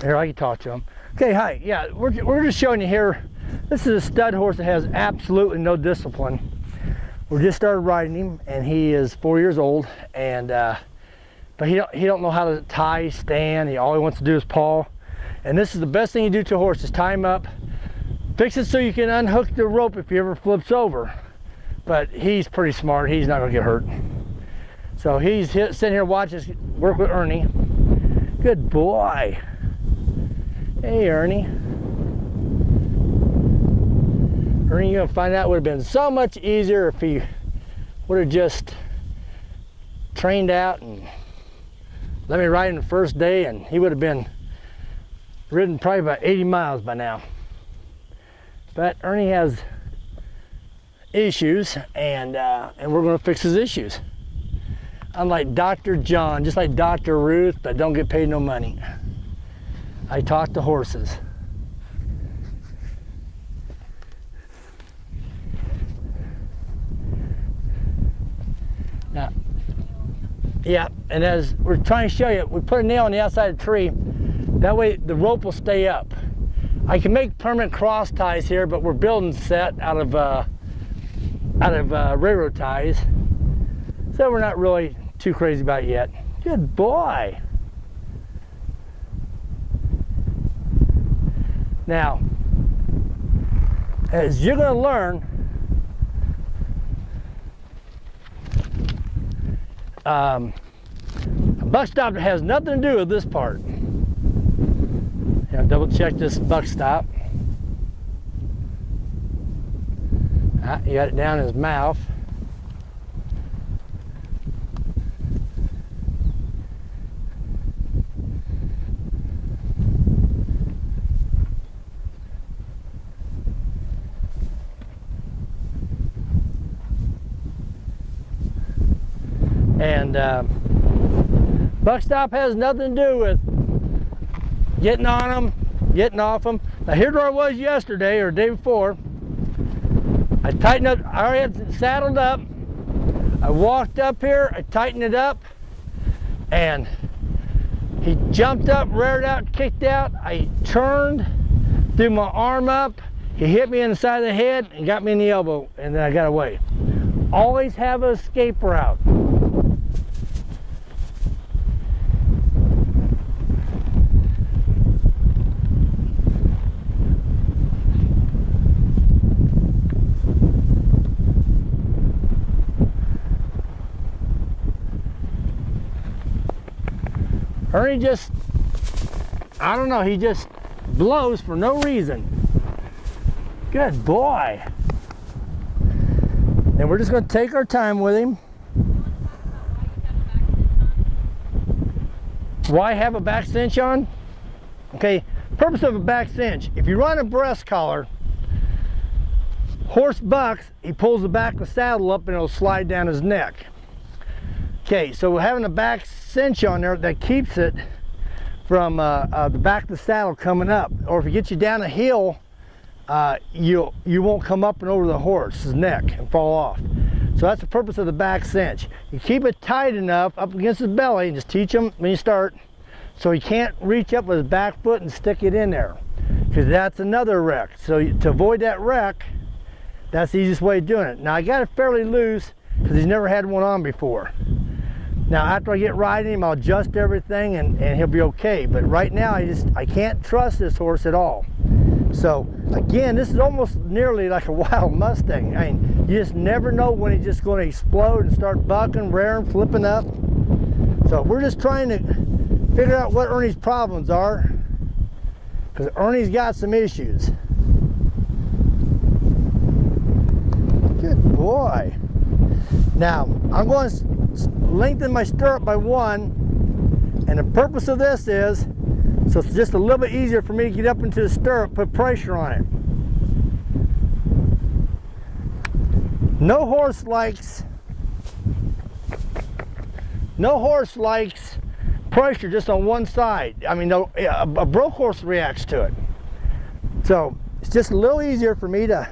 Here, I can talk to him. Okay, hi. Yeah, we're just showing you here. This is a stud horse that has absolutely no discipline. We just started riding him, and he is 4 years old, and but he don't know how to tie, stand. All he wants to do is paw. And this is the best thing you do to a horse: is tie him up, fix it so you can unhook the rope if he ever flips over. But he's pretty smart. He's not gonna get hurt. So he's sitting here watching us work with Ernie. Good boy. Hey, Ernie. Ernie, you're gonna find out it would have been so much easier if he would have just trained out and let me ride him the first day, and he would have been ridden probably about 80 miles by now. But Ernie has issues, and we're gonna fix his issues. Unlike Dr. John, just like Dr. Ruth, but don't get paid no money. I talk to horses. Now, yeah, and as we're trying to show you, we put a nail on the outside of the tree. That way the rope will stay up. I can make permanent cross ties here, but we're building set out of railroad ties. So we're not really too crazy about it yet. Good boy. Now, as you're going to learn, a buck stop has nothing to do with this part. Double check this buck stop. You got it down his mouth. And buck stop has nothing to do with getting on them, getting off them. Now here's where I was yesterday or the day before. I tightened up, I already had it saddled up. I walked up here, I tightened it up, and he jumped up, reared out, kicked out. I turned, threw my arm up, he hit me in the side of the head and got me in the elbow, and then I got away. Always have an escape route. Ernie just, I don't know, he just blows for no reason. Good boy. And we're just going to take our time with him. Why have a back cinch on? Okay, purpose of a back cinch. If you run a breast collar, horse bucks, he pulls the back of the saddle up and it'll slide down his neck. Okay, so having a back cinch on there, that keeps it from the back of the saddle coming up. Or if it gets you down a hill, you won't come up and over the horse's neck and fall off. So that's the purpose of the back cinch. You keep it tight enough up against his belly, and just teach him when you start, so he can't reach up with his back foot and stick it in there, because that's another wreck. So to avoid that wreck, that's the easiest way of doing it. Now I got it fairly loose because he's never had one on before. Now after I get riding him, I'll adjust everything and he'll be okay. But right now I can't trust this horse at all. So again, this is almost nearly like a wild Mustang. I mean, you just never know when he's just going to explode and start bucking, rearing, flipping up. So we're just trying to figure out what Ernie's problems are, because Ernie's got some issues. Good boy. Now I'm going to lengthen my stirrup by 1, and the purpose of this is so it's just a little bit easier for me to get up into the stirrup, put pressure on it. No horse likes pressure just on one side. I mean, a broke horse reacts to it. So it's just a little easier for me to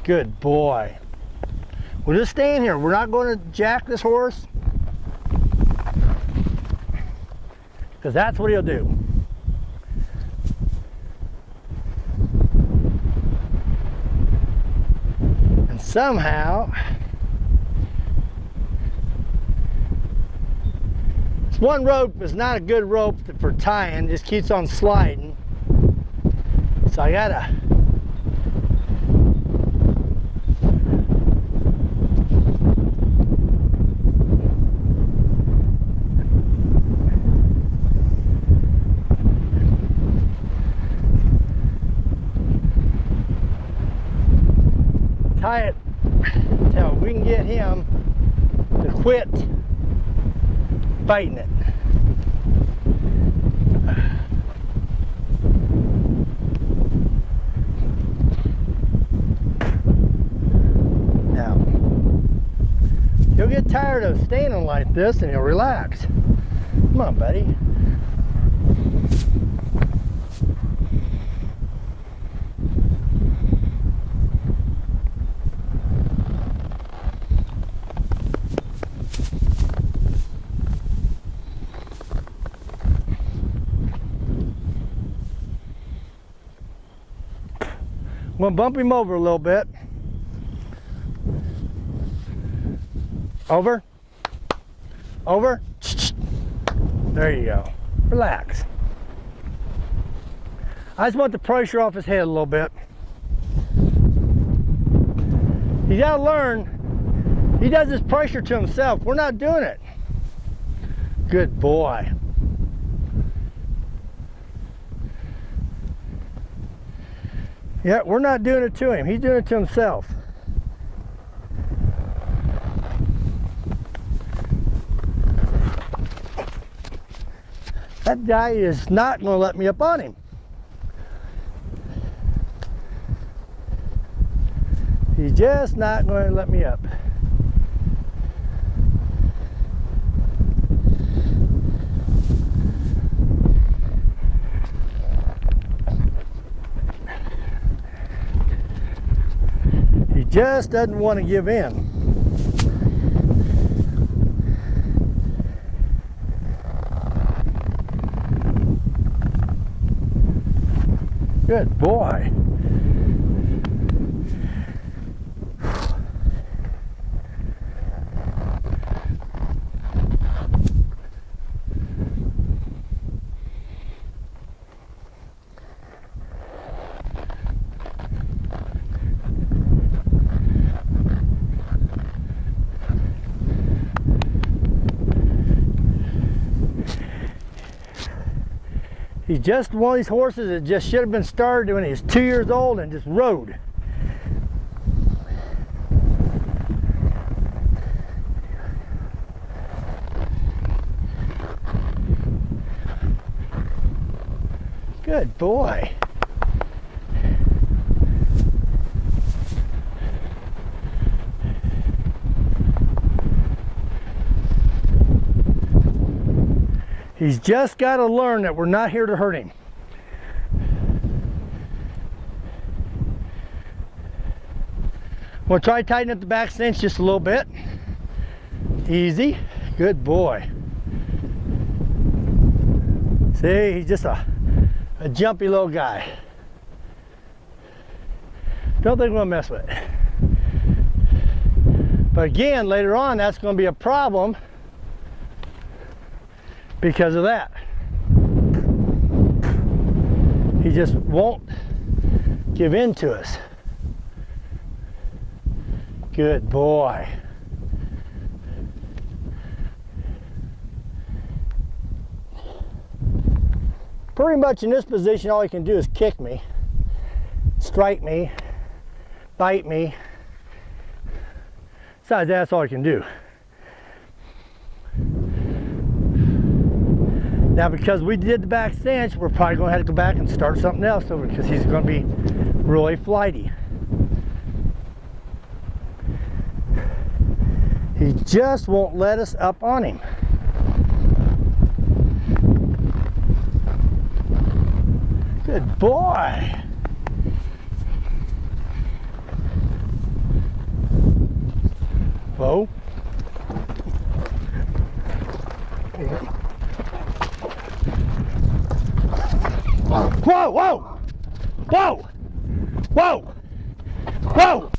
good boy. We're just staying here. We're not going to jack this horse, because that's what he'll do. And somehow, this one rope is not a good rope for tying, just keeps on sliding. So I gotta tie it till we can get him to quit fighting it. Now, he'll get tired of standing like this and he'll relax. Come on, buddy. I'm going to bump him over a little bit. Over. Over. There you go. Relax. I just want the pressure off his head a little bit. He's got to learn. He does this pressure to himself. We're not doing it. Good boy. Yeah, we're not doing it to him. He's doing it to himself. That guy is not going to let me up on him. He's just not going to let me up. He just doesn't want to give in. Good boy. He's just one of these horses that just should have been started when he was 2 years old and just rode. Good boy. He's just got to learn that we're not here to hurt him. We'll try to tighten up the back cinch just a little bit. Easy. Good boy. See, he's just a jumpy little guy. Don't think we're going to mess with it. But again, later on, that's going to be a problem because of that. He just won't give in to us. Good boy. Pretty much in this position, all he can do is kick me, strike me, bite me. Besides, that's all he can do. Now, because we did the back cinch, we're probably going to have to go back and start something else over because he's going to be really flighty. He just won't let us up on him. Good boy. Whoa. Whoa, whoa, whoa, whoa, whoa.